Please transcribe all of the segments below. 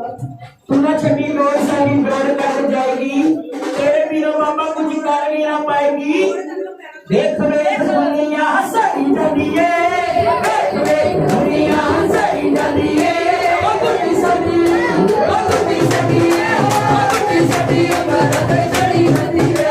तू ना छठी रोड सारी रोड कट जाएगी, तेरे बिना मामा कुछ कर भी ना पाएगी। देख देख दुनिया सही जलिए, देख देख दुनिया सही जलिए, ओ गुड्डी सदी, ओ गुड्डी सदी, ओ गुड्डी सदी बरत चढ़ी हदी है।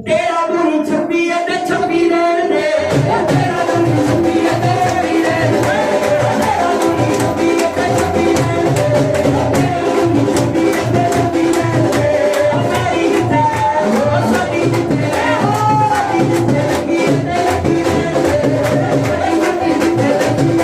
तेरा बुरी छपी है ते छपी रहने दे, तेरा बुरी छपी है ते छपी रहने दे, तेरा बुरी छपी है ते छपी रहने दे, तेरा बुरी छपी है ते छपी रहने दे। मेरी जिते ओ सदी जिते ओ सदी जिते लगी है ते लगी रहने दे, सदी जिते लगी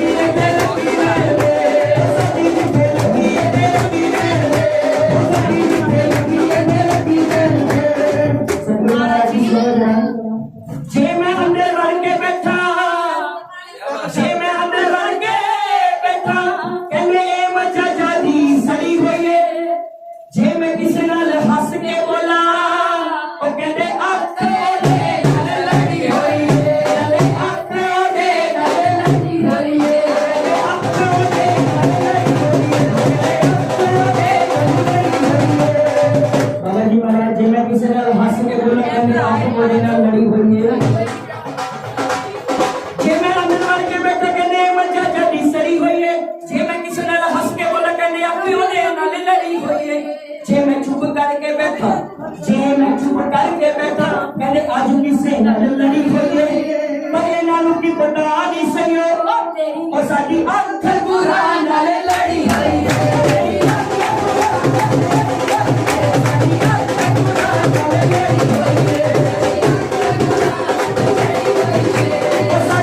है ते लगी रहने दे, जिते लगी है ते लगी रहने दे, मेरी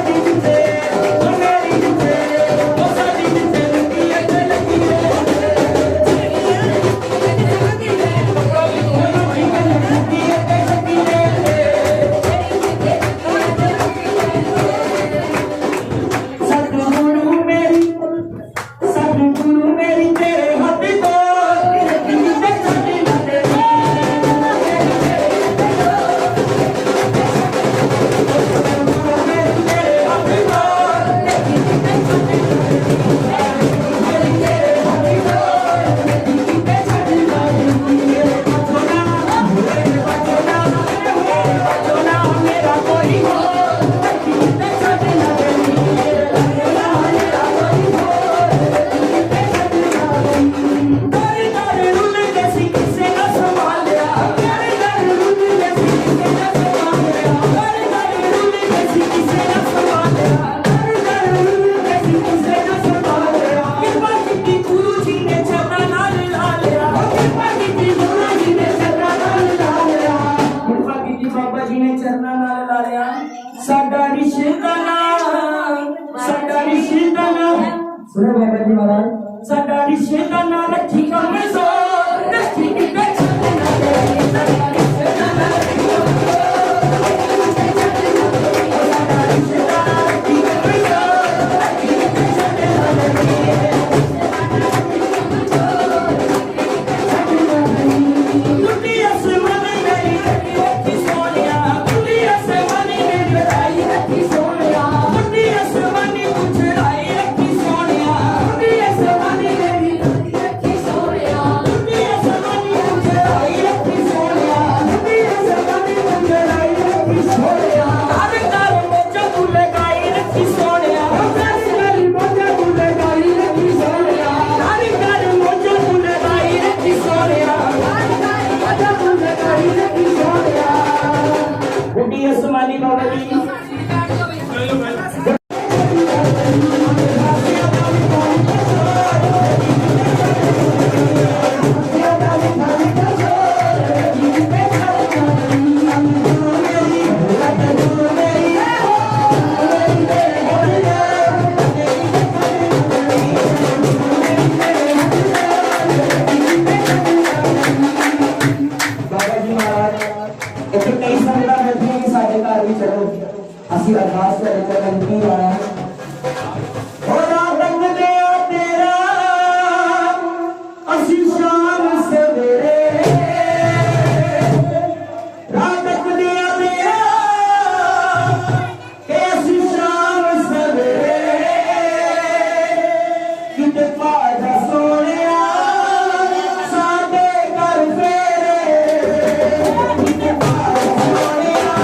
जिते लगी है ते लगी रहने दे। सोनिया घर घर मोजा तू लगाई रखी सोनिया घर घर मोजा तू लगाई रखी सोनिया घर घर मोजा तू लगाई रखी सोनिया घर घर मोजा तू लगाई रखी सोनिया बुढ़ी असमानी बाबा जी ਅਸੀਂ ਅਰਦਾਸ ਕਰਦੇ ਹਾਂ ਕਿ ਆਣਾ ਹੋਣਾ ਰੰਗ ਦੇ ਤੇਰਾ ਅਸੀਂ ਸ਼ਾਮ ਸਵੇਰੇ ਰਾਤ ਦੇ ਤੇਰਾ ਕਿ ਅਸੀਂ ਸ਼ਾਮ ਸਵੇਰੇ ਕਿਤੇ ਪਾਜਾ ਸੋਹਣਿਆ ਸਾਡੇ ਘਰ ਫੇਰੇ ਕਿਤੇ ਪਾਜਾ ਸੋਹਣਿਆ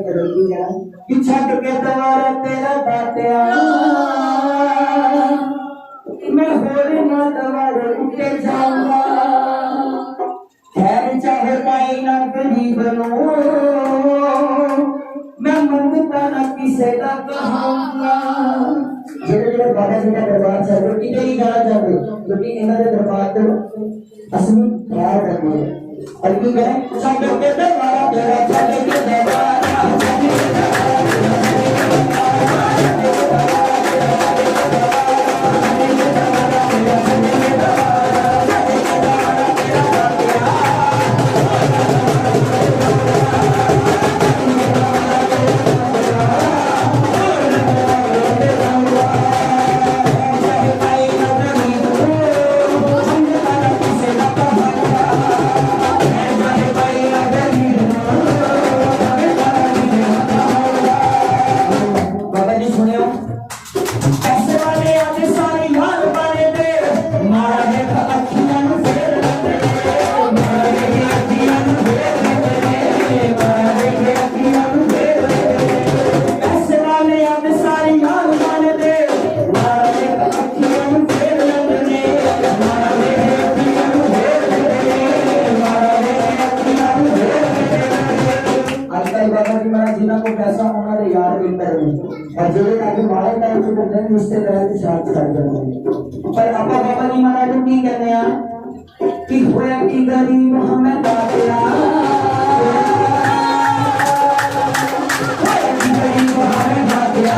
करेगी है कि छट के दवारा तेरा दातिया मैं होर ना दवारा उठे जाऊंगा खैर चाहे पाई ना गरीब नो मैं मंगता ना किसे का कहूंगा जेड़े जेड़े बाबा जी का दरबार से रोटी नहीं जाना चाहते क्योंकि इन्होंने दरबार को असली ख्याल रखना है और की करें छट के दरबार तेरा छट के दरबार पर आपा बाबा जी महाराज की कहते हैं कि होया की गरीब हमें दातिया होया की गरीब हमें दातिया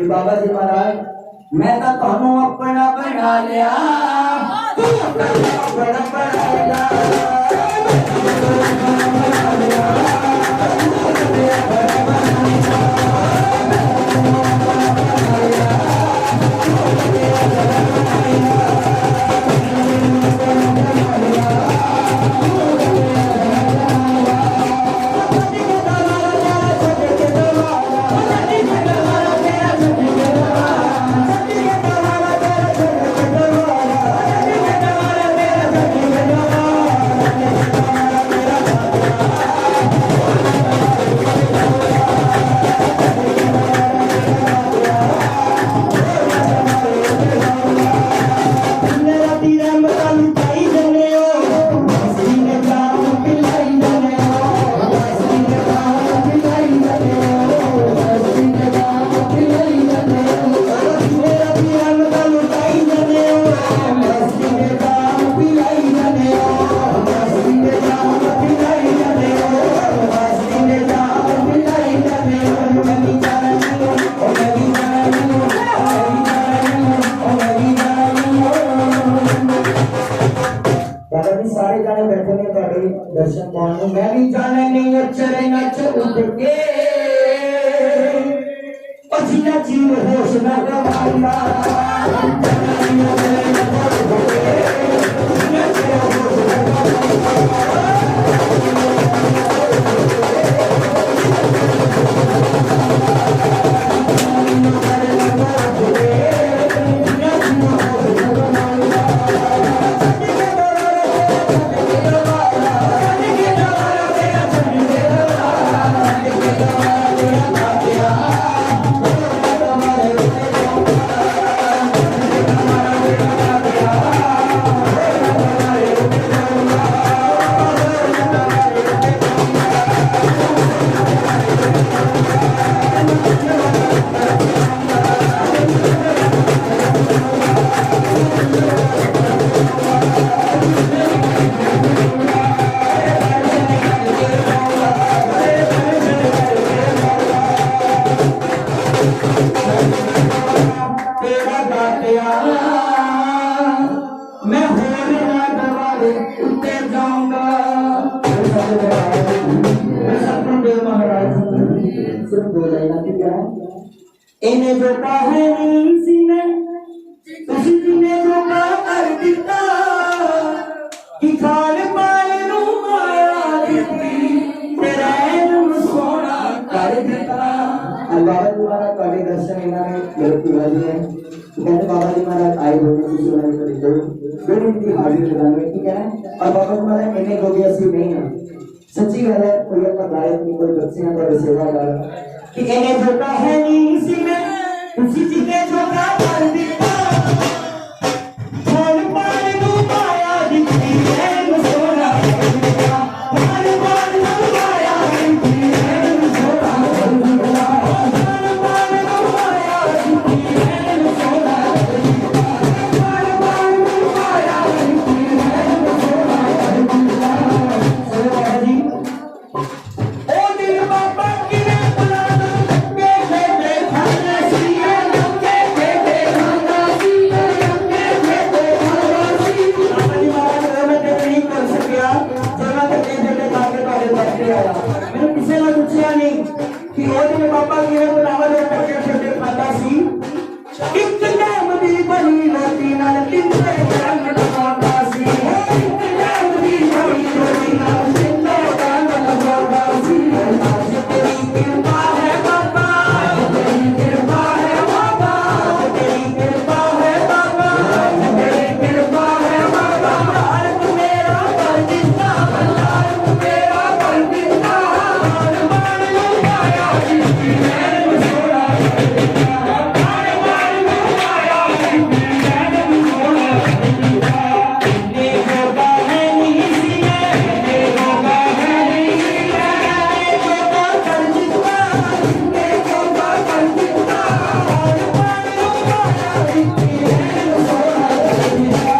बाबा जी महाराज मैं तो थानू अपना बना लिया तू अपना बना लिया दर्शन पाने मैं भी जाने नहीं अचरे नच उठ के पसीना जीव होश न गवाया मैं होर ना दरबारे उत्ते जाऊंगा। सतगुरुदेव महाराज सिर्फ दो लाइना की क्या है, इन्हें जो कहा नहीं सी मैं तुसी जिन्हें जो कहा कर दिता कि खाल पाल नू माया दिती तेरा नूं सोना कर दिता। बाबा जी महाराज ਤੁਹਾਡੇ दर्शन इन्होंने मेरे पूरा दिए हैं। कहते बाबा जी महाराज आए होंगे किसी वाले को दो इनकी हाजिर लगाने की क्या है। और बाबा जी महाराज इन्हें लोग ऐसी नहीं है, सच्ची गल है। कोई अपना गायक नहीं, कोई बच्चियां का सेवादार कि इन्हें जो कहा नहीं सी मैं तुसी जिन्हें जो कहा कर दिता खाल पाल नू माया दिती तेरा नूं सोना कर दिता। खाल पाल नू माया दिती तेरा नूं सोना कर दिता। खाल पाल नू माया दिती तेरा नूं सोना कर दिता। खाल पाल नू माया दिती तेरा नूं सोना कर दिता। सुनो बाबा जी, ओ दिल बाबा किने बुला दो के खाना सी लंके के खाना सी लंके के खाना सी। बाबा जी महाराज मैं ते नहीं कर सकिया जरा करके जेटे जाके ਤੁਹਾਡੇ ਪਾਸੇ ਆਇਆ। ਮੈਨੂੰ ਕਿਸੇ ਨੇ ਪੁੱਛਿਆ ਨਹੀਂ ਕਿ ਉਹ ਦਿਨ ਬਾਬਾ ਕਿਵੇਂ ਬੁਲਾਵਾ ਦੇ ਟੱਕੇ ਛੱਡੇ ਖਾਂਦਾ ਸੀ। ਇੱਕ ਟਾਈਮ ਦੀ ਬਣੀ ਰੋਟੀ ਨਾਲ ਤਿੰਨੇ ਰੰਗ ਲਗਾਉਂਦਾ ਸੀ। ਇੱਕ ਟਾਈਮ ਦੀ ਬਣੀ ਰੋਟੀ ਨਾਲ ਤਿੰਨੇ ਰੰਗ ਲਗਾਉਂਦਾ ਸੀ। ਅੱਜ ਤੇਰੀ ਕਿਰਪਾ ਹੈ ਬਾਬਾ, ਤੇਰੀ ਕਿਰਪਾ ਹੈ ਬਾਬਾ, ਤੇਰੀ ਕਿਰਪਾ ਹੈ ਬਾਬਾ, ਤੇਰੀ ਕਿਰਪਾ ਹੈ ਬਾਬਾ। ਭੰਡਾਰ ਤੂੰ ਮੇਰਾ ਭਰ ਦਿੱਤਾ, ਭੰਡਾਰ ਤੂੰ ਮੇਰਾ ਭਰ ਦਿੱਤਾ। ਖਾਣ ਪਾਣ ਨੂੰ ਮਾਇਆ ਦਿੱਤੀ ਮੈਨੂੰ ਸੋਹਣਾ ਕਰ ਦਿੱਤਾ। ਖਾਣ ਪਾਣ ਨੂੰ ਮਾਇਆ ਦਿੱਤੀ ਮੈਨੂੰ ਸੋਹਣਾ ਕਰ ਦਿੱਤਾ। ਇੰਨੇ ਜੋਗਾ ਹੈ ਨਹੀਂ ਸੀ ਮੈਂ, ਇੰਨੇ ਜੋਗਾ ਹੈ ਨਹੀਂ ਸੀ ਮੈਂ, ਇੰਨੇ ਜੋਗਾ ਕਰ ਦਿੱਤਾ, ਇੰਨੇ ਜੋਗਾ ਕਰ ਦਿੱਤਾ। ਖਾਣ ਪਾਣ ਨੂੰ ਮਾਇਆ ਦਿੱਤੀ ਮੈਨੂੰ ਸੋਹਣਾ ਕਰ ਦਿੱਤਾ।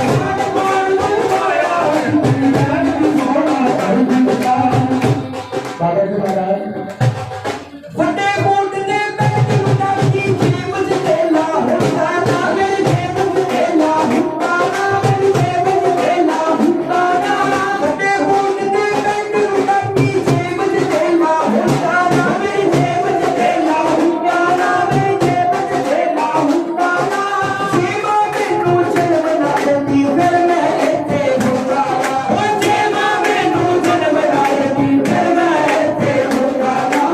ਖਾਣ ਪਾਣ ਨੂੰ ਮਾਇਆ ਦਿੱਤੀ ਮੈਨੂੰ ਸੋਹਣਾ ਕਰ ਦਿੱਤਾ। ਬਾਬਾ ਜੀ ਮਹਾਰਾਜ ਵੱਡੇ ਕੋਟ ਦੇ ਬੈਠ ਨੂੰ ਦੱਸਦੀ ਜੇਬ ਚ ਤੇਲਾ ਹੁੰਦਾ ਨਾ, ਮੇਰੀ ਜੇਬ ਚ ਤੇਲਾ ਹੁੰਦਾ ਨਾ, ਮੇਰੀ ਜੇਬ ਚ ਤੇਲਾ ਹੁੰਦਾ ਨਾ। ਵੱਡੇ ਕੋਟ ਦੇ ਬੈਠ ਨੂੰ ਦੱਸਦੀ ਜੇਬ ਚ ਤੇਲਾ ਹੁੰਦਾ ਨਾ, ਮੇਰੀ ਜੇਬ ਚ ਤੇਲਾ ਹੁੰਦਾ ਨਾ, ਮੇਰੀ ਜੇਬ ਚ ਤੇਲਾ ਹੁੰਦਾ ਨਾ। ਸੇਵਾ ਮੈਨੂੰ ਜਨਮ ਨਾ ਦਿੰਦੀ ਫਿਰ ਮੈਂ ਇੱਥੇ ਹੁੰਦਾ ਨਾ। ਉਹ ਸੇਵਾ ਮੈਨੂੰ ਜਨਮ ਨਾ ਦਿੰਦੀ ਫਿਰ ਮੈਂ ਇੱਥੇ ਹੁੰਦਾ ਨਾ।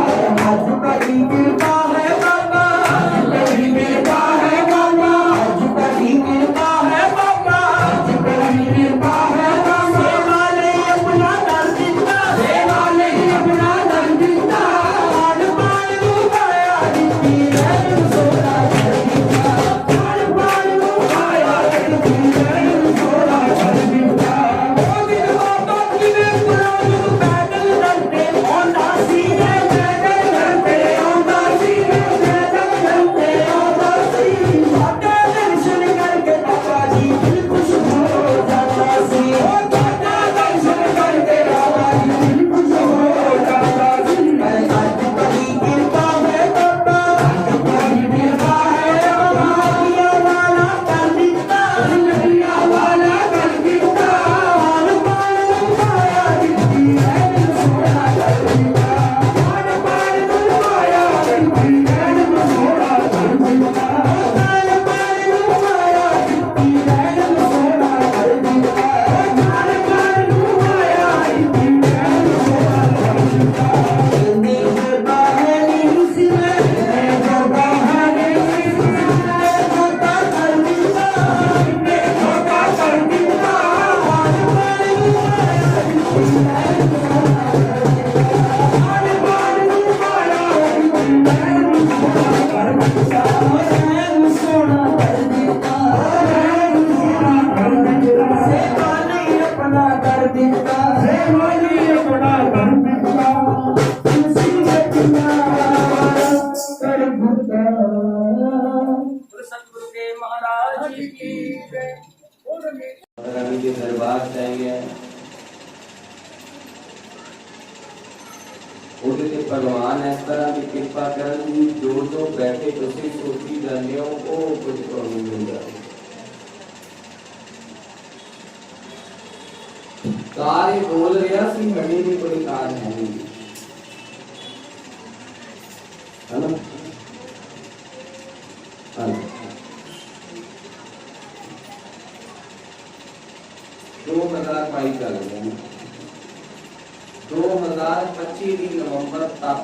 ਅੱਜ ਤੇਰੀ ਕਿਰਪਾ ਹੈ ਬਾਬਾ, ਅੱਜ ਤੇਰੀ ਕਿਰਪਾ ਹੈ ਬਾਬਾ, ਅੱਜ ਤੇਰੀ ਕਿਰਪਾ ਹੈ ਬਾਬਾ, ਅੱਜ ਤੇਰੀ ਕਿਰਪਾ ਹੈ ਬਾਬਾ। ਸੇਵਾ ਲਈ ਆਪਣਾ ਕਰ ਦਿੱਤਾ, ਸੇਵਾ ਲਈ ਆਪਣਾ ਕਰ ਦਿੱਤਾ। ਖਾਣ ਪਾਣ ਨੂੰ ਮਾਇਆ ਦਿੱਤੀ ਮੈਨੂੰ ਸੋਹਣਾ ਕਰ ਦਿੱਤਾ। ਖਾਣ ਪਾਣ ਨੂੰ ਮਾਇਆ ਦਿੱਤੀ ਮੈਨੂੰ ਸੋਹਣਾ ਕਰ ਦਿੱਤਾ। ਉਹ ਦਿਨ ਬਾਬਾ ਕਿਵੇਂ ਬੁਲਾ ਦੂੰ ਪੈਦਲ ਲੰਘਦੇ ਆਉਂਦਾ ਸੀ, ਮੈਂ ਪੈਦਲ ਲੰਘਦੇ ਆਉਂਦਾ ਸੀ, ਮੈਂ ਪੈਦਲ ਲੰਘਦੇ ਆਉਂਦਾ ਸੀ। ਤੁਹਾਡਾ ਦਰਸ਼ਨ ਕਰਕੇ ਬਾਬਾ ਜੀ ਦਿਲ ਖੁਸ਼ ਹੋ ਜਾਂਦਾ ਸੀ। ਉਹ ਤੁਹਾਡਾ ਦਰਸ਼ਨ ਕਰਕੇ ਬਾਬਾ ਜੀ ਦਿਲ ਖੁਸ਼ ਹੋ ਜਾਂਦਾ ਸੀ। ਅੱਜ ਤੇਰੀ ਕਿਰਪਾ ਹੈ ਬਾਬਾ, ਅੱਜ ਤੇਰੀ ਕਿਰਪਾ ਹੈ ਬਾਬਾ। ਨਗੀਆਂ ਵਾਲਾ ਕਰ ਦਿੱਤਾ, ਨਗੀਆਂ ਵਾਲਾ ਕਰ ਦਿੱਤਾ। ਖਾਣ ਪਾਣ ਨੂੰ ਮਾਇਆ ਦਿੱਤੀ ਮੈਨੂੰ ਸੋਹਣਾ ਕਰ ਦਿੱਤਾ। ਖਾਣ ਪਾਣ ਨੂੰ ਮਾਇਆ ਦਿੱਤੀ ਮੈਨੂੰ ਸੋਹਣਾ ਕਰ ਦਿੱਤਾ। ਖਾਣ ਪਾਣ ਨੂੰ ਮਾਇਆ ਦਿੱਤੀ ਮੈਨੂੰ ਸੋਹਣਾ ਕਰ ਦਿੱਤਾ। ਖਾਣ ਪਾਣ ਨੂੰ ਮਾਇਆ ਦਿੱਤੀ ਮੈਨੂੰ ਸੋਹਣਾ ਕਰ ਦਿੱਤਾ। ਇੰਨੇ ਜੋਗਾ ਹੈ ਨਹੀਂ ਸੀ ਮੈਂ, ਇੰਨੇ ਜੋਗਾ ਹੈ ਨਹੀਂ ਸੀ ਮੈਂ, ਇੰਨੇ ਜੋਗਾ ਕਰ ਦਿੱਤਾ, ਇੰਨੇ ਜੋਗਾ ਕਰ ਦਿੱਤਾ। ਖਾਣ ਪਾਣ ਨੂੰ ਮਾਇਆ ਦਿੱਤੀ ਮੈਨੂੰ ਸੋਹਣਾ ਕਰ ਦਿੱਤਾ। ਖਾਣ ਪਾਣ ਨੂੰ ਮਾਇਆ ਦਿੱਤੀ ਮੈਨੂੰ ਸੋਹਣਾ ਕਰ ਦਿੱਤਾ। ਮੈਨੂੰ ਸੋਹਣਾ ਕਰ ਦਿੱਤਾ, ਮੈਨੂੰ ਸੋਹਣਾ ਕਰ ਦਿੱਤਾ। ਸੇਵਾ ਲਈ ਆਪਣਾ ਕਰ ਦਿੱਤਾ, ਸੇਵਾ ਲਈ ਆਪਣਾ ਕਰ ਦਿੱਤਾ। ਤੁਸੀਂ ਸੱਚਾ ਕਰ ਦਿੱਤਾ। सतगुरुदेव महाराज की जय। रवि के दरबार चाहिए ਉਹਦੇ ਤੇ ਭਗਵਾਨ ਇਸ ਤਰ੍ਹਾਂ ਦੀ ਕਿਰਪਾ ਕਰਨ ਕਿ ਜੋ ਬੈਠੇ ਤੁਸੀਂ ਸੋਚੀ ਜਾਂਦੇ ਹੋ ਉਹ ਕੁਝ ਤੁਹਾਨੂੰ ਮਿਲ ਜਾਏ। ਕਾਰ ਇਹ ਬੋਲ ਰਿਹਾ ਸੀ, ਮੇਰੀ ਵੀ ਕੋਈ ਕਾਰ ਹੈ ਨਹੀਂ, ਹੈ ਨਾ? दो हजार बाईस चल रहे हैं, 2025 की नवंबर तक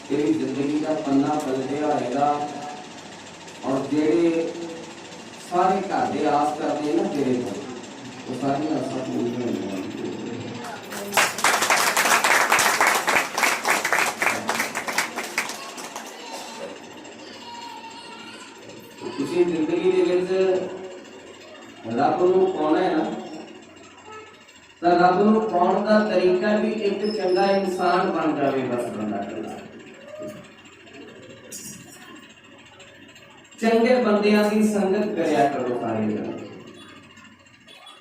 तेरी जिंदगी का पन्ना पलटिया होगा और जेड़े सारे घर के आस करते हैं ना तेरे को, वो सारी आसा पूरी होगी। किसी जिंदगी के विच रब नूं पाउणा है ना, तो रब नूं पाउण दा तरीका भी एक चंगा इंसान बन जाए बस बंदा चंगे बंदियां की संगत करया करो सारे जने।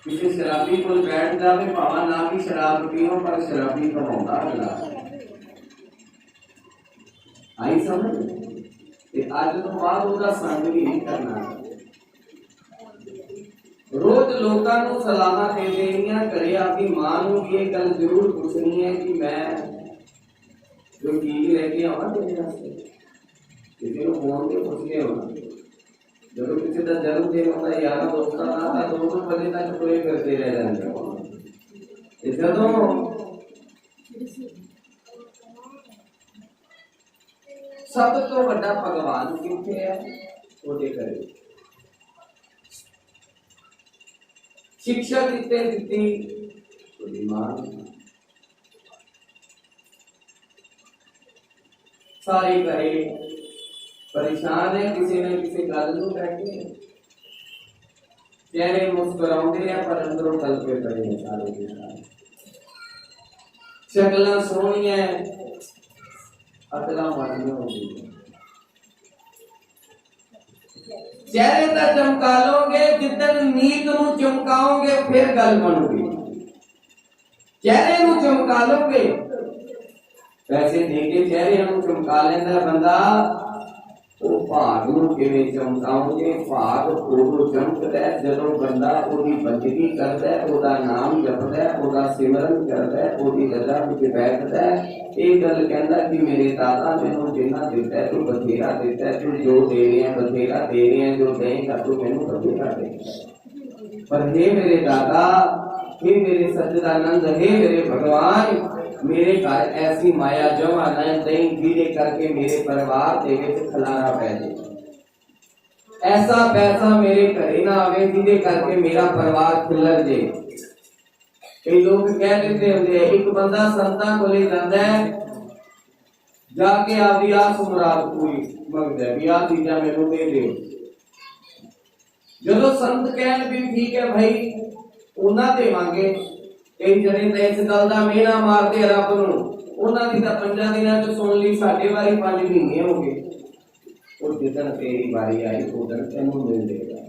किसी शराबी को बैठ जाए भावा ना भी शराब पीओ पर शराबी कमाउंदा अगला आई समझ। अज तो बाद उसका संग भी नहीं करना। रोज लोगों को सलाह दे देनिया करे, अपनी मां को भी ये गल जरूर पूछनी है कि मैं जो चीज लेके आवा तेरे वास्ते, किसी को फोन से पूछ के आना। जब किसी का जन्मदिन होता है यार दोस्तों का 2 बजे तक पूरे करते रह जाते। जदों सब तो बड़ा भगवान किथे है ओदे करे शिक्षा दिते दी ओदी मां सारे करे परेशान है किसी न किसी गल नूं बैठे चेहरे मुस्कुराउंदे हैं पर अंदरों कलपे पड़े हैं सारे के सारे। शक्लां सोहणियां अकलां माड़ियां हो गई। चेहरे का चमका लोगे जितन नीत नूं चमकाओगे फिर गल बनूगी। चेहरे नूं चमका लोगे पैसे देके चेहरे नूं चमका लेंदा बंदा वो भाग नूं किवें चमकाओगे। भाग उदों चमकदा है जदों बंदा ओदी बंदगी करदा है, ओदा नाम जपदा है, ओदा सिमरन करदा है, ओदी रज़ा विच बैठदा है। ये गल कहंदा कि मेरे दादा मैनूं जिन्ना दित्ता है तू बथेरा दित्ता है, तू जो दे रहे हैं बथेरा दे रहे हैं, जो देगा तू मैनूं बथेरा दे। पर हे मेरे दादा, हे मेरे सच्चिदानंद, हे मेरे भगवान, मेरे घर ऐसी माया जमा न दई जिहदे करके मेरे परिवार दे विच खलारा पै जाए। ऐसा पैसा मेरे घरे ना आवे जिहदे करके मेरा परिवार खिलर जाए। कई लोग कह देते होंगे एक बंदा संतां कोले जांदा है जाके आपकी आस मुराद पूरी मंगदा है भी आ चीज़ां मैनूं दे दिओ। जदों संत कहण भी ठीक है भाई उन्हां देवांगे, कई जने तो इस गल का मेहना मारते रब नूं, उन्हां दी तां 5 दिनां च सुन ली, साडे वारी 5 महीने हो गए। और जिदन तेरी बारी आई उदन तैनूं मिल जाएगा।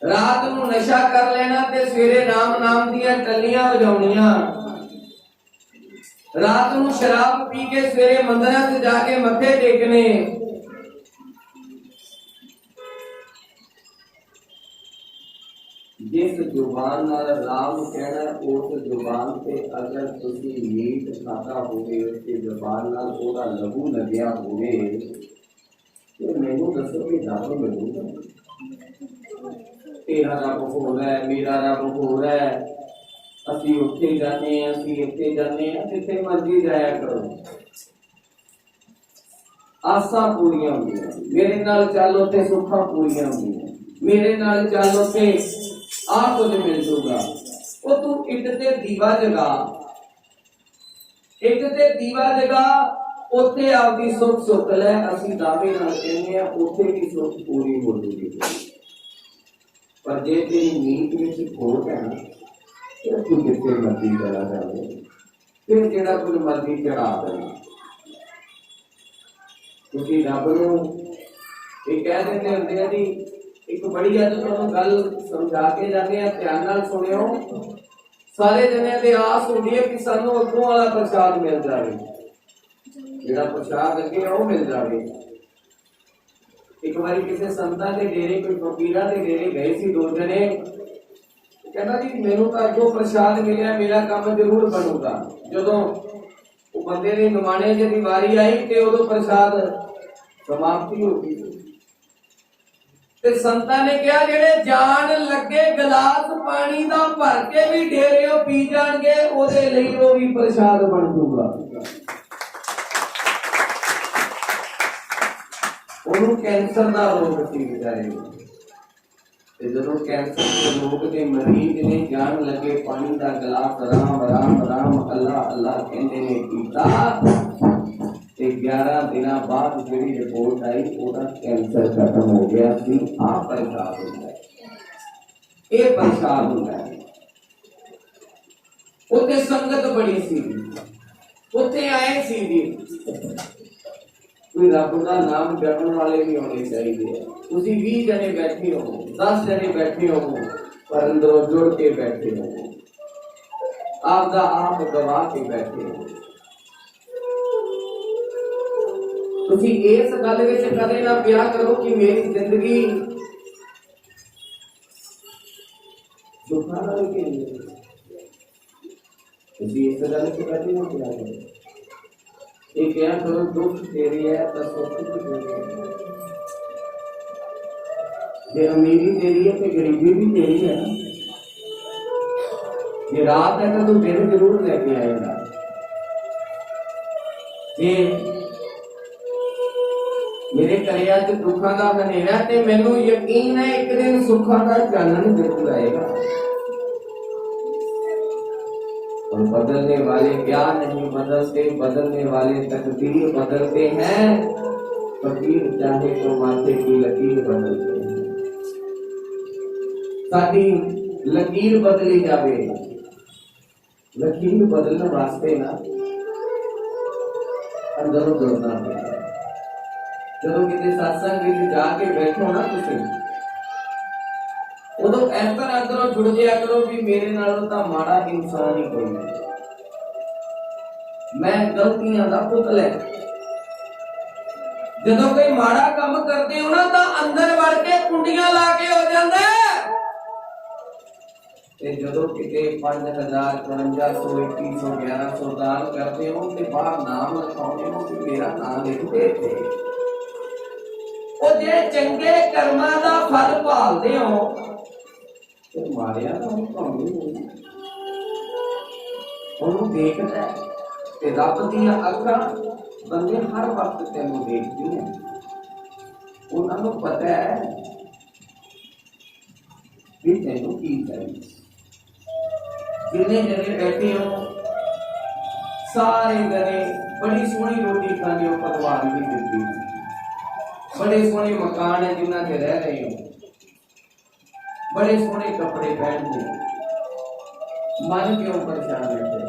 रात नूं नशा कर लेना ते सवेरे राम नाम दियां टल्लियां वजाउणियां। रात नूं शराब पी के सवेरे मंदिरां च जाके मत्थे टेकने। जिस जुबान नाल राम कहना उस जुबान से अगर तुसी मीट खाता होवे ते जुबान नाल ओदा लहू लग्या होवे ते मैनूं दसो कि रब मिलूगा। तेरा रब होर है, मेरा रब होर है, असीं उत्थे जाने असीं इत्थे जाने जिथे मर्जी जाया करो, आसां पूरियां होंदियां। मेरे नाल चलो ते सुखां पूरियां होंदियां, मेरे नाल चलो ते आ कुछ मिल जाऊगा। वो तू इट ते दीवा जगा, इट ते दीवा जगा, उत्थे आपकी सुख सुख लै। असीं दावे नाल कहने उत्थे की सुख पूरी हो जाएगी। पर जे तेरी नींद में खोट है ना फिर तू जिथे मर्जी चला जाए, फिर जेड़ा कुछ मर्जी चढ़ा देना। क्योंकि रब नूं ये कह देते होंदे आ जी एक बड़ी अज तुहानूं गल समझा के जाने ध्यान नाल सुनियो। सारे जने की आस होती है कि सानू अगों वाला प्रसाद मिल जाए, जेड़ा प्रसाद अगे वो मिल जाए। एक बार किसी संतां के डेरे कोई फकीरां के डेरे गए सी दो जने, कहना जी मैनू तो अगों प्रसाद मिले, मेरा काम जरूर बनूगा। जदों वो बंदे ने नुमाने जी वारी आई ते उदों प्रसाद समाप्ति हो गई। ते संतां ने कहा जेड़े जान लगे गिलास पानी दा भर के भी डेरे पी जाणगे ओदे लई वो भी प्रसाद बन जूगा। ਉਹਨੂੰ ਕੈਂਸਰ ਦਾ ਰੋਗ ਸੀ ਵਿਚਾਰੇ ਨੂੰ, ਤੇ ਜਦੋਂ ਕੈਂਸਰ ਦੇ ਰੋਗ ਦੇ ਮਰੀਜ਼ ਨੇ ਜਾਣ ਲੱਗੇ ਪਾਣੀ ਦਾ ਗਲਾਸ ਰਾਮ ਰਾਮ ਰਾਮ ਅੱਲਾ ਅੱਲਾ ਕਹਿੰਦੇ ਨੇ ਪੀਤਾ, ਤੇ 11 ਦਿਨਾਂ ਬਾਅਦ ਜਿਹੜੀ ਰਿਪੋਰਟ ਆਈ ਉਹਦਾ ਕੈਂਸਰ ਖਤਮ ਹੋ ਗਿਆ ਸੀ। ਆਹ ਪ੍ਰਸਾਦ ਹੁੰਦਾ, ਇਹ ਪ੍ਰਸਾਦ ਹੁੰਦਾ। ਉੱਥੇ ਸੰਗਤ ਬੜੀ ਸੀ, ਉੱਥੇ ਆਏ ਸੀ ਜੀ कोई रब का नाम जपने वाले भी होने चाहिए। तुसी 20 जने बैठे हो, 10 जने बैठे हो, पर अंदरों जुड़ के बैठे हो, आपदा आप गवा के बैठे हो। तुसी इस गल विच कदे ना पिया करो कि मेरी जिंदगी दुखा वाली के लिए, तुसी इस गल विच कदे ना पिया करो। ये क्या करो, दुख तेरी है तो सुख तेरी है, ये अमीरी तेरी है तो गरीबी भी तेरी है। ये रात है तो तू दिन जरूर लेके आएगा। ये मेरे घरे अज दुखा का हनेरा ते मैनू यकीन है एक दिन सुखा का चानन जरूर आएगा। और बदलने वाले क्या नहीं बदलते, बदलने वाले तकदीर बदलते हैं। फकीर चाहे तो माथे की लकीर बदलते हैं। साडी लकीर बदली जावे, लकीर बदलने वास्ते ना अंदरों जुड़ना पड़ेगा। जदों किसी सत्संग में जाके बैठो ना तुसीं, उदों इस तरह अंदरों जुड़ जाया करो भी मेरे नालों तो माड़ा इंसान ही कोई नहीं, मैं गलतियां दा पुतला है। जदों कोई माड़ा काम करते हो ना तो अंदर वड़ के कुंडियां ला के हो जाता है, ते जदों किते 5000 5500 2100 1100 दान करते हो ते बाहर नाम लिखाउंदे हो कि मेरा नाम लिख दे थे। ओ जे चंगे कर्मां दा फल भालदे हो मारिया तो हम देखता है ते रब दी अखां बंदे हर वक्त तेनों देखती हैं। उन्होंने पता है कि तेनों की चाहिए। जिन्ने जने बैठे हो सारे जने बड़ी सोहनी रोटी खाने हो, भगवान की दित्ती, बड़े सोहने मकान है जिन्हां ते रह रहे हो, बड़े सोहने कपड़े पहनते, मन क्यों परेशान बैठे?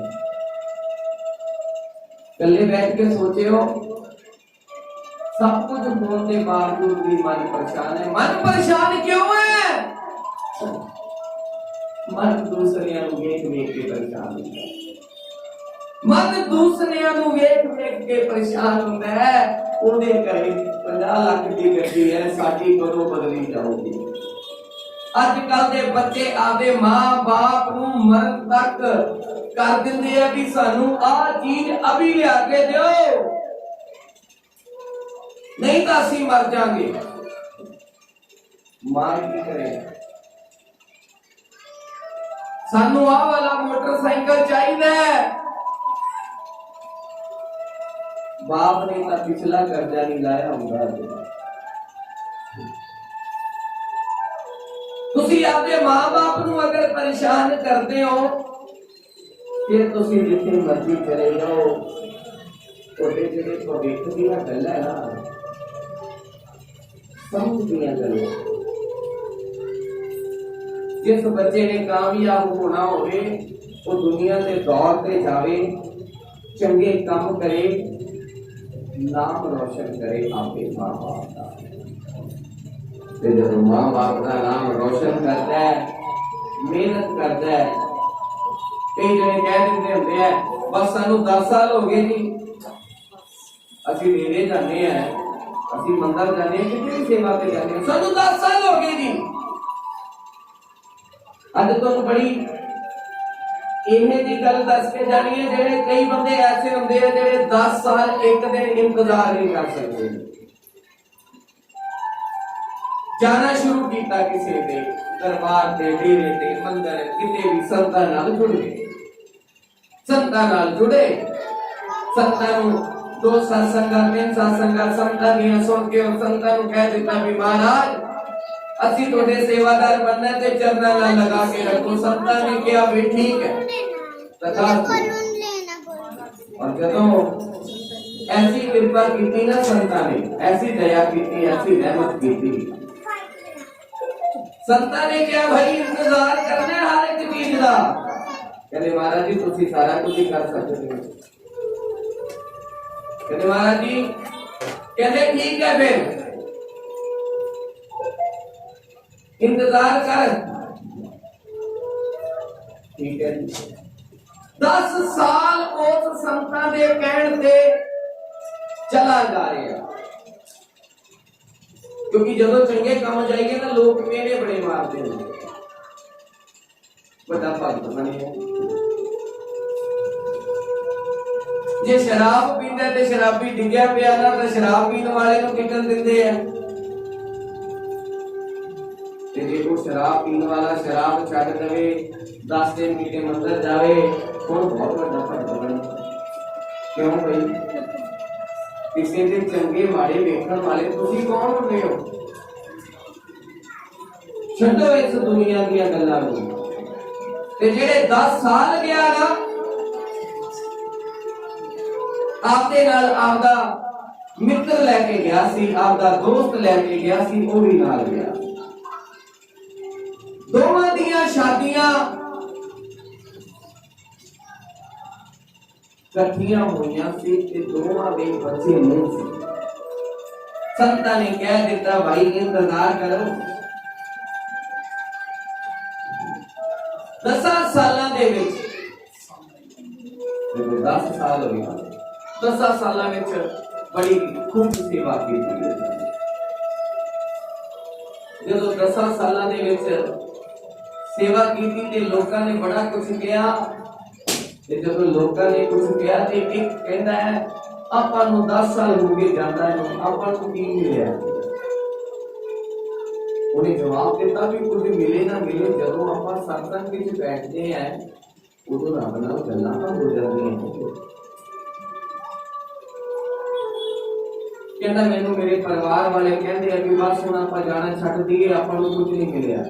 कल्ले बैठ के सोचे हो सब कुछ होने के बावजूद भी मन परेशान है। मन परेशान क्यों है? मन दूसरियां नूं वेख वेख के परेशान होता है। मन दूसरियां नूं वेख वेख के परेशान होता है। ओदे घरे 50 लाख की गड्डी है, साडी कदों बदली जाऊगी। अजकल के बच्चे आदे मां बाप नूं मरण तक कर दिंदे आ कि सानू आ चीज अभी लिया के दिओ, नहीं तो असीं मर जाएंगे। मां की करे सानू आ वाला मोटरसाइकिल चाहिए, बाप ने तो पिछला कर्जा नहीं लाया होगा। तुसी आपके मां बाप नूं अगर परेशान करते हो फिर तुसी जिथे मर्जी चले जाओ, थोड़े जेडे भविख दी गल है ना समझ दियां गल्लां। जिस बच्चे ने कामयाब होना होवे वो दुनिया के दौर पे जावे, चंगे काम करे, नाम रोशन करे आपके मां बाप का। जब मां बाप का नाम रोशन करता है, मेहनत करता है, कई जने कह देंगे होंगे है बस सानू 10 साल हो गए जी असि डेरे जाने हैं असि मंदिर जाने हैं कितनी भी सेवा पे जाने हैं सानू 10 साल हो गए जी अज तो बड़ी इन्हें जी गल दस के जानी है जेडे कई बंदे ऐसे होंगे हैं जेडे 10 साल एक दिन इंतजार नहीं कर सकते जाना शुरू किया किसी के दरबार से डेरे से मंदिर किते भी संतां नाल जुड़ गए संतां नाल जुड़े संतां नूं दो सत्संगां तीन सत्संगां संतां दीयां सुन के और संतां नूं कह दिता भी महाराज असी तोड़े सेवादार बनना ते चरना ना लगा के रखो संतां ने कहा भी ठीक है तथा और जदों ऐसी कृपा की ना संतां ने ऐसी दया की ऐसी रहमत की संतां ने क्या भाई इंतजार करना है हर एक चीज का कहते महाराज जी तुसी सारा कुछ ही कर सकते हो कहते महाराज जी कहते ठीक है फिर इंतजार कर ठीक है 10 साल उस संतां दे कहण ते चला जा रहा क्योंकि जदों चंगे काम जाएंगे ना लोग मेरे बड़े मारते हैं बड़ा भगत बने जे शराब पींदा ते शराबी डिग्या पिया ना तो शराब पीने वाले को किटन दिंदे हैं ते जे वो शराब पीने वाला शराब छड्ड देवे 10 दिन मीटे मंदिर जावे कौन बहुत बड़ा भगत बने क्यों भाई किसी के चंगे माड़े देखने वाले तुसी कौन होते हो छड्डो इस दुनिया दी गल्लां नूं ते जेड़े 10 साल गया ना आपदे नाल आपदा मित्र लेके गया सी आपदा दोस्त लेके गया सी वो भी नाल गया दोवां दियां शादियां कठिया हुई सी दोवां दे बच्चे नहीं सी संतां ने कह दिता भाई इंतजार करो 10 सालां दे विच 10 साल हो गए 10 सालां विच बड़ी खूब सेवा की जदों 10 सालां दे विच सेवा की ते लोकां ने बड़ा कुछ किया जब लोगों ने कुछ कहा तो एक कहता है आपां नूं 10 साल हो गए जांदा है आपां नूं की मिलिया उन्हें जवाब दिता भी कुछ मिले ना मिले जदों आपां सत्संग विच बैठते हैं उदों रब नाल गल्लां हो जांदियां कहता मैनूं मेरे परिवार वाले कहते हैं कि बस हुण आपां जाना छड्ड दईए आपां नूं कुछ नहीं मिलिया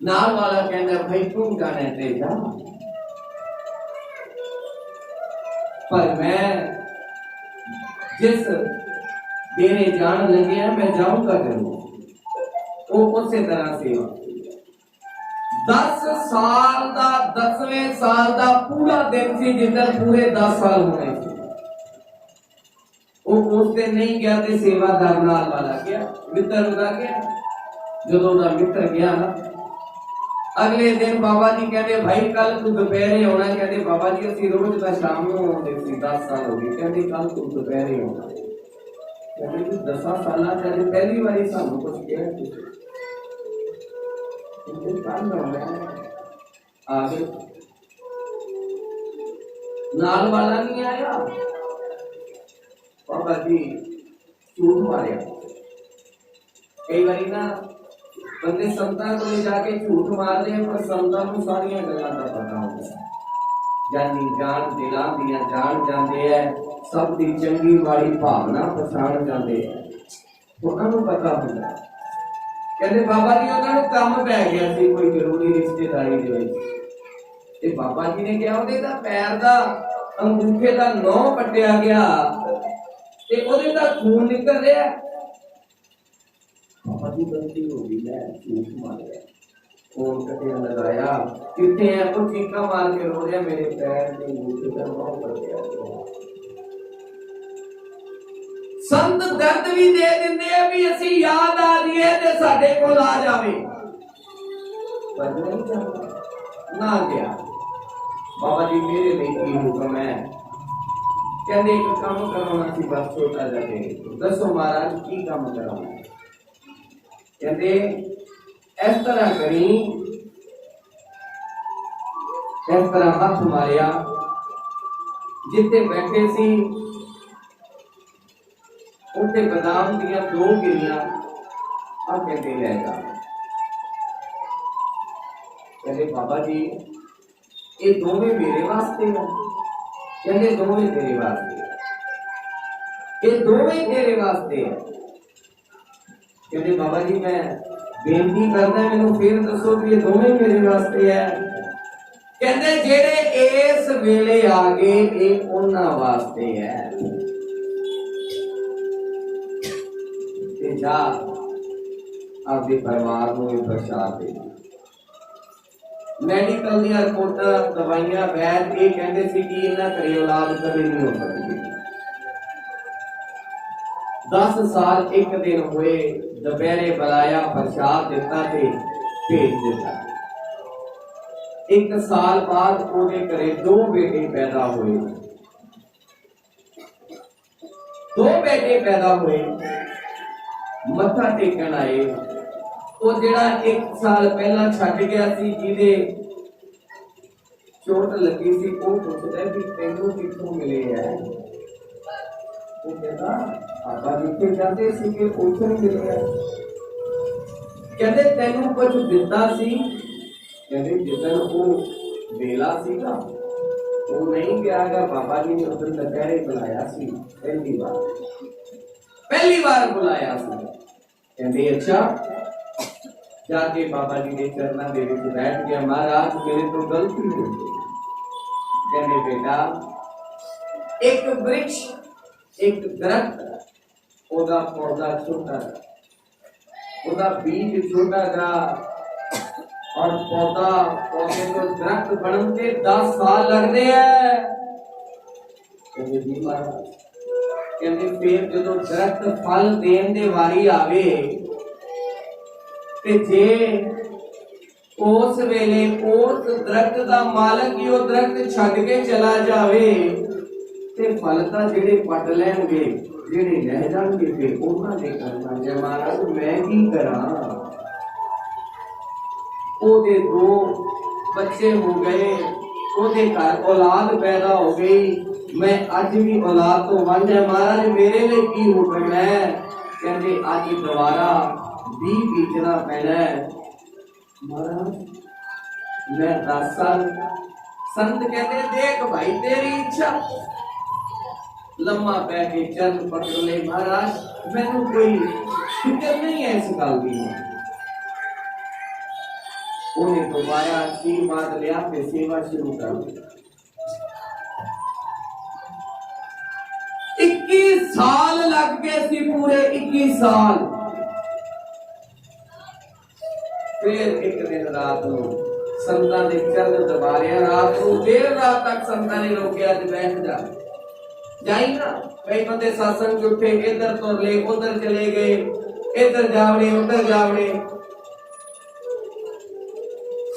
नाल वाला कहता भाई तू जाना है ते जा पर मैं जिस डेरे जान लगे हैं मैं जाऊंगा जरूर वो उसी तरह सेवा 10 साल का 10वें साल का पूरा दिन सी जिधर पूरे 10 साल होने थे वो उस दिन नहीं गया थे सेवादार नाल वाला गया मित्र होगा गया जो उनका मित्र गया ना अगले दिन बाबा जी कहते भाई कल तू दोपहरे आना कहते बाबा जी असि रोज का शाम को आते थे 10 साल हो गए कहते कल तू दोपहरे आना कहते 10 साल कहते पहली बारी सानू कुछ कहा आगे नाल वाला नहीं आया बाबा जी झूठ मारिया कई बारी ना बंदे संतां को ले जाके झूठ मारते हैं पर संतां को सारियां गल्लां दा पता होता है जानी जान दिलां दियां जान जांदे है सब दी चंगी माड़ी भावना पछाण जांदे है उन्हां नूं पता हुंदा है कहते बाबा जी उन्हां नूं काम पै गया सी कोई जरूरी रिश्तेदारी दे विच ते बाबा जी ने कहा ओदे दा पैर दा अंगूठे दा नौ पट्टिया गया ते ओदे दा खून निकल रहा है बाबा जी गलती हो गई मैं झूठ मारा फोन कटे लगाया कितने हैं वो चीखा मार के रो रहे मेरे पैर के अंगूठे का नौ पट्टिया संत दर्द भी दे दिंदे हैं भी असी याद आ रही ते साडे कोल आ जावे पर नहीं चाहता ना गया बाबा जी मेरे लिए की हुक्म है? कहते एक काम कराना सी बस छोटा जा के दसो महाराज की काम कराना? कहते इस तरह करी, इस तरह हाथ मारिया जिथे बैठे सी उसे बादाम दिया 2 गिरियां आ कहते ले जा। कहते बाबा जी ये दोवें मेरे वास्ते है? कहते दोवें तेरे वास्ते, ये दोवें तेरे वास्ते है। कहते बाबा जी मैं बेनती करता है मैनू फिर दसो कि ये दोवें मेरे वास्ते है। कहते जेड़े इस वेले आ गए ये उन्हां वास्ते है। ते जा अपने परिवार को बचा दे। मेडिकल दी रिपोर्टां दवाइयां वैद ये कहते सी कि इन्हां घरे औलाद कभी नहीं हो सकती। 10 साल एक दिन हुए दोपहरे बुलाया प्रसाद दिता ते भेज दिता। 1 साल बाद ओदे घरे 2 बेटे पैदा हुए। 2 बेटे पैदा हुए मत्था टेकन आए। वो जेड़ा 1 साल पहला छड़ गया सी जिहदे चोट लगी सी वो पुछदा कि तैनूं कित्थों मिले है? वो कहता आपा जिथे जाते सी कि उत्थे मिले है। कहते तैनूं कुछ दिता सी? कहते जिदन वो वेला सीगा वो नहीं गयागा बाबा जी ने उधर दोपहरे बुलाया सी पहली बार बुलाया सी। कहते अच्छा जाके बाबा जी के चरणों के विच बैठ गया। महाराज मेरे तो गलती हो गई। कहते बेटा एक वृक्ष एक दरख्त ओदा पौधा छोटा ओदा बीज छोटा सा और पौधा पौधे को दरख्त बनते 10 साल लगते हैं। कहते जी महाराज कहते फिर जो दरख्त फल देन दे वारी आवे ते जे उस वेले उस दरख्त का मालक ही वो दरख्त छड़ के चला जावे ते फल तां जेड़े पट लैणगे जेड़े रह जाणगे फिर उन्हां दे करना जे महाराज मैं की करां? ओदे 2 बच्चे हो गए, ओदे घर औलाद पैदा हो गई। मैं अज भी औलाद तो वंज है महाराज मेरे लिए की हुक्म है? कहते अज दोबारा 20 बीजना पैना है। महाराज मैं 10 साल। संत कहते देख भाई तेरी इच्छा। लम्मा पै के चरण पकड़ ले महाराज मैनू कोई फिक्र नहीं है इस गल की। उन्हें दोबारा आशीर्वाद लिया फिर सेवा शुरू कर दी। 21 साल लग गए सी पूरे 21 साल। फिर एक दिन रात को संतां दे चरण दबारे रात को देर रात तक संतां ने रोकिया अज बैठ जा जाई ना। कई बंदे सत्संग उठे इधर तो ले उधर चले गए इधर जावड़े उधर जावड़े।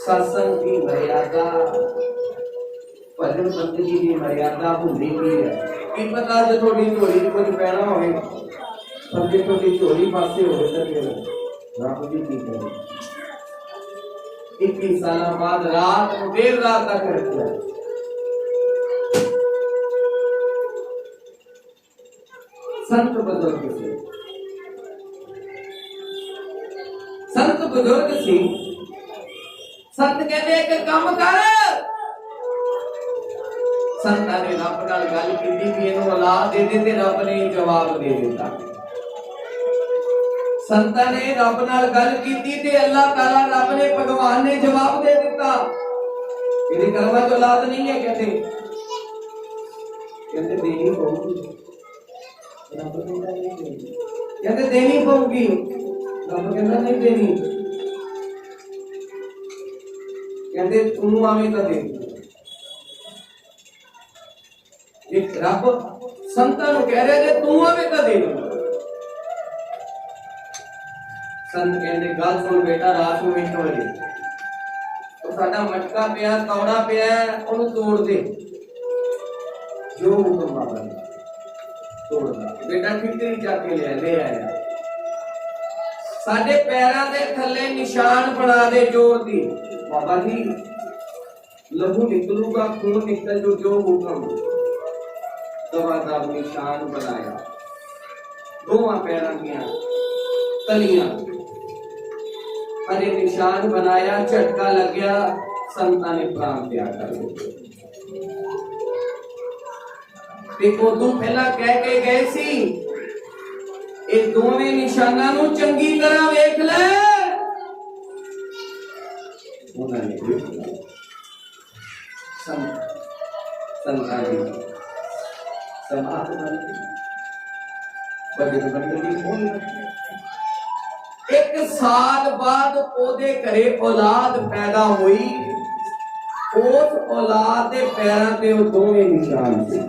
सत्संग की मर्यादा भजन बंदगी की मर्यादा होंदी भी है। की पता जो थोड़ी झोली कुछ पैना हो थोड़ी झोली पासे हो रब जी की करे। 21 साल बाद रात देर रात तक रखा। संत बुजुर्ग से संत बुजुर्ग सी। संत कहते एक काम कर। संतां ने रब नाल गल कीती कि इहनूं औलाद दे दे ते रब ने जवाब दे दिता। संतां ने रब नाल गल कीती ते अल्लाह ताला रब ने भगवान ने जवाब दे दिता। तेरे कर्मां च औलाद नहीं है। कहते देनी पऊगी। रब कहता नहीं देनी। कहते देनी पऊगी। रब कहता नहीं देनी। कहते तू आवे तो दे। एक रब संतां नूं कह रहे जे तू आवे तो दे। संत कहते गल सुन बेटा रात को 1 बजे तो साडा मटका पिया कौड़ा पिया ਉਹਨੂੰ ਤੋੜ ਦੇ जो हुक्म बाबा ने तोड़ दा बेटा ठिकरी जाके ले आया साडे पैरां दे थल्ले निशान बना दे जोर दी बाबा जी लहू निकलूगा खून निकल जो हुक्म दवा दा निशान बनाया दोवां पैरां दियां तलियां अरे निशान बनाया झटका लग गया संतां ने प्राण त्याग कर दिए ते उदों पहला कह के गए सी ये दोवें निशानां नूं चंगी तरह वेख ले उन्हां ने वेख लिया संतां दी समात बन गई बड़े बंदगी हो एक साल बाद ओदे घरे औलाद पैदा हुई उस औलाद दे पैरां ते वो दोवें निशान सी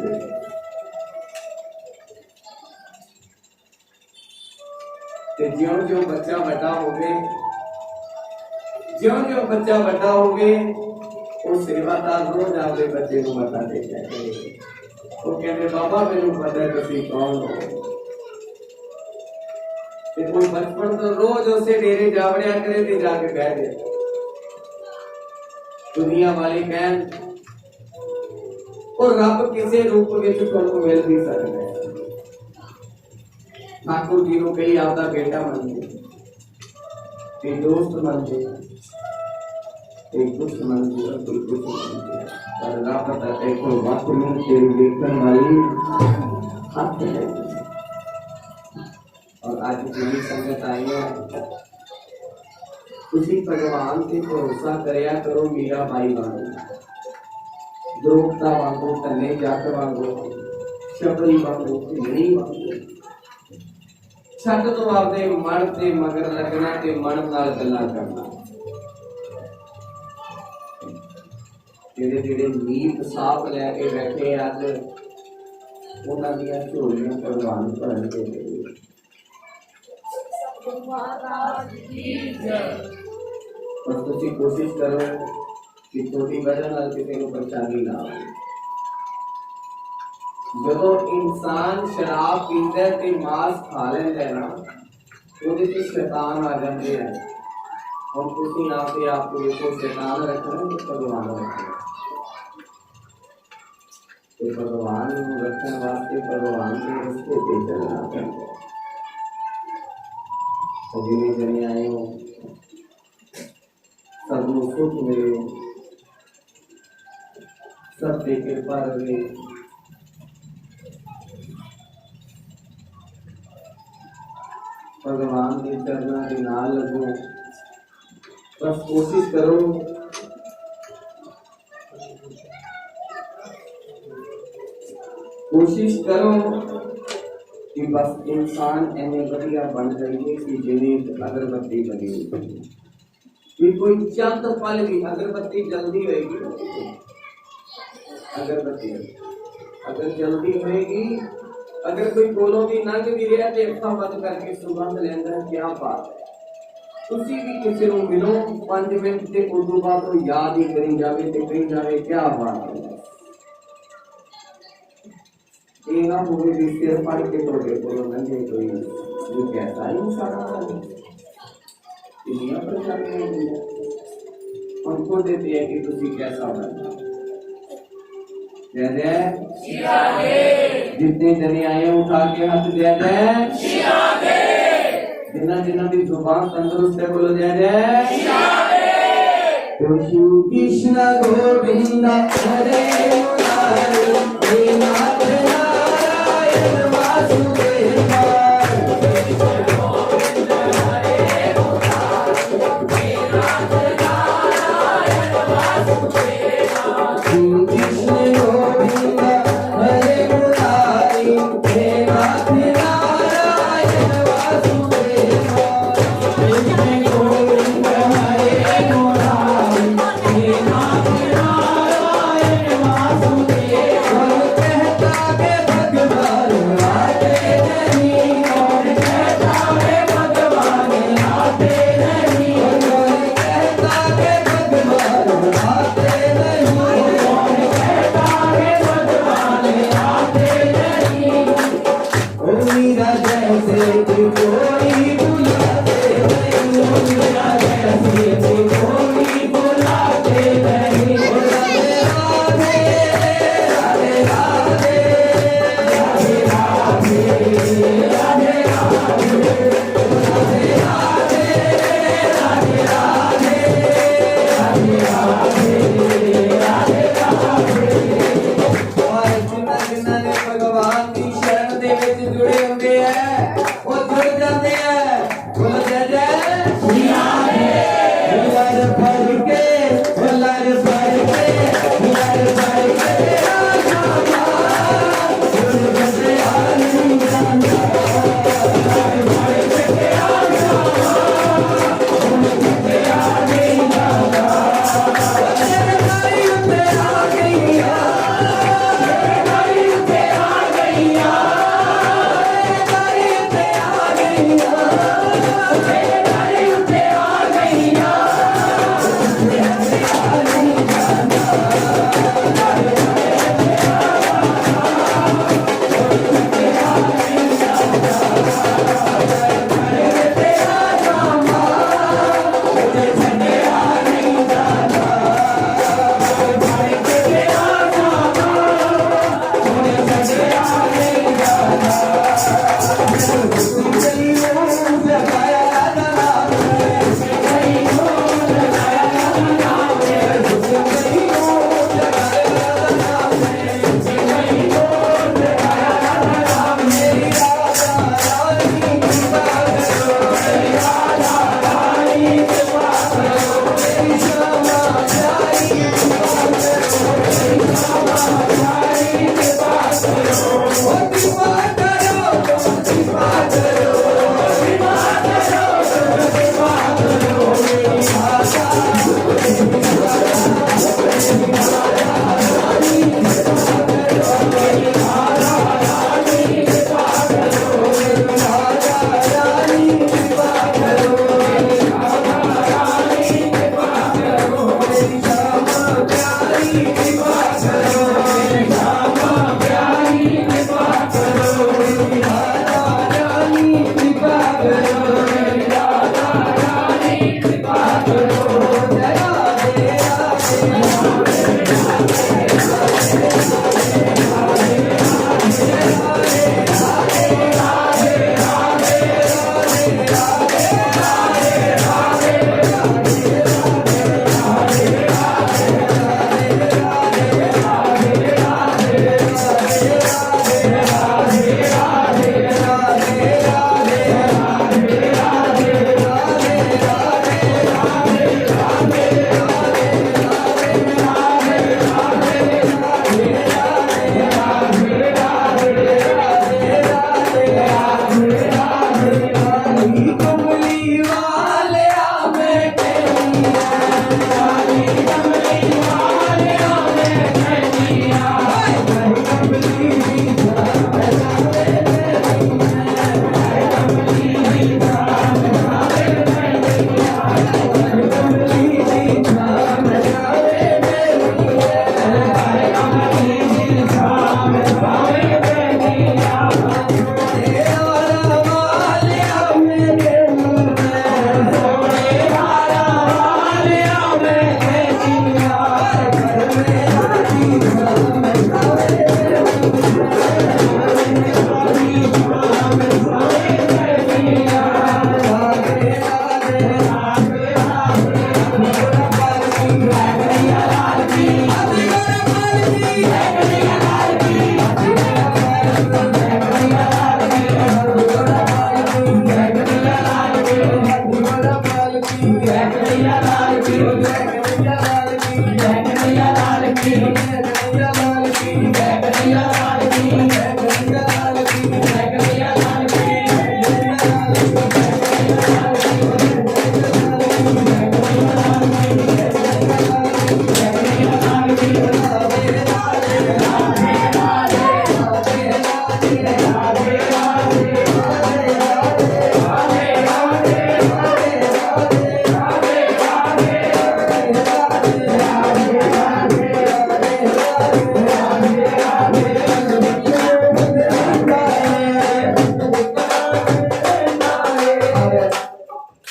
ते ज्यों-ज्यों बच्चा बड़ा होवे ज्यों-ज्यों बच्चा बड़ा होवे वो सेवादार रोज आपदे बच्चे नूं मत्था टेकदा है वो कहंदे बाबा मैनूं पता है तुसीं कौन हो ते कोई बचपन तो रोज उसे डेरे जावड़िया करे ते जाके कह दे दुनिया वाले कहन और रब किसी रूप विच तुहानूं मिल नहीं सकदा ठाकुर जी को कई आपका बेटा मनते दोस्त मनते कुछ मनते कोई कुछ मनते पर रब पता है कोई वक्त में तेरी देखने वाली हाथ है और आज पूरी संगत आई है उसी भगवान से भरोसा करया करो मीरा बाई वांगू द्रोपता वांगू कन्ने जट वांगू शबरी वांगू नहीं वांगू छੱਡ तो आपदे मन ते मगर लगना ते मन नाल गल्लां करना जेड़े नीत साफ लैके बैठे अज उन्हां दियां झोलियां भगवान भरन के पर तुसीं कोशिश करो कि थोड़ी वजह नाल किसी नूं परेशानी ना आवे जो इंसान शराब पींदा ते मांस खा लैंदा ना ਉਹਦੇ ਤੇ शैतान आ जाते हैं और तुसीं आपे आप को देखो शैतान रखना ते भगवान रखना ते भगवान नूं रखण वास्ते भगवान के रस्ते ते चलना पैंदा है जिन्हें जने आए हो सब नूं सुख मिले सब ते कृपा रहे भगवान के चरणों के नाल लगो बस कोशिश करो कि बस इंसान ऐने बढ़िया बन जाइए कि जिन्हें अगरबत्ती बनी कि कोई चंद पल भी अगरबत्ती जल्दी होगी अगरबत्ती अगर जल्दी होएगी अगर कोई कोलों की नंग भी रहा तो अखां बंद करके सुगंध लेंदा क्या बात है तुसी भी किसी को मिलो 5 मिनट से उदों बाद तो याद ही करी जावे ते कही जावे क्या बात है ये ना पूरे सिर पढ़ के तोड़े बोलो नंगे कोई ये कैसा इंसान है दुनिया परेशानी है उनको देते हैं कि तुसी कैसा बनना जय जय जितने जने आए उठा के हाथ जय जय जिन्ना जिन्ना भी जुबान तंदुरुस्त है बोलो जय जय कृष्ण गोविंद हरे मुरारी नाथ नारायण वासुदेव कहता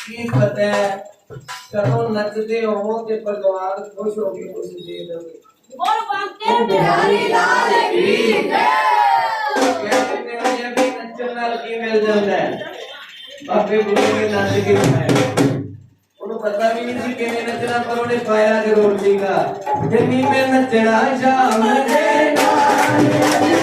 ਕੀ ਪਤਾ ਕਦੋਂ ਨੱਚਦੇ ਹੋ ਤੇ ਭਗਵਾਨ ਖੁਸ਼ ਹੋ ਕੇ ਕੁਝ ਦੇ ਦੇਵੇ बोल बांके बिहारी लाल की जय ਕਹਿੰਦੇ ਨੇ ਅਜੇ ਵੀ ਨੱਚਣ ਨਾਲ ਕੀ ਮਿਲ ਜਾਂਦਾ ਹੈ ਬਾਬੇ ਬੁੱਢੇ ਨੇ ਨੱਚ ਕੇ ਬਣਾਇਆ ਉਹਨੂੰ ਪਤਾ ਵੀ ਨਹੀਂ ਸੀ ਕਿਵੇਂ ਨੱਚਣਾ ਪਰ ਉਹਨੇ ਪਾਇਆ ਜ਼ਰੂਰ ਸੀਗਾ ਜਿੰਨੀ ਮੈਂ ਨੱਚਣਾ ਸ਼ਾਮ ਦੇ ਨਾਲ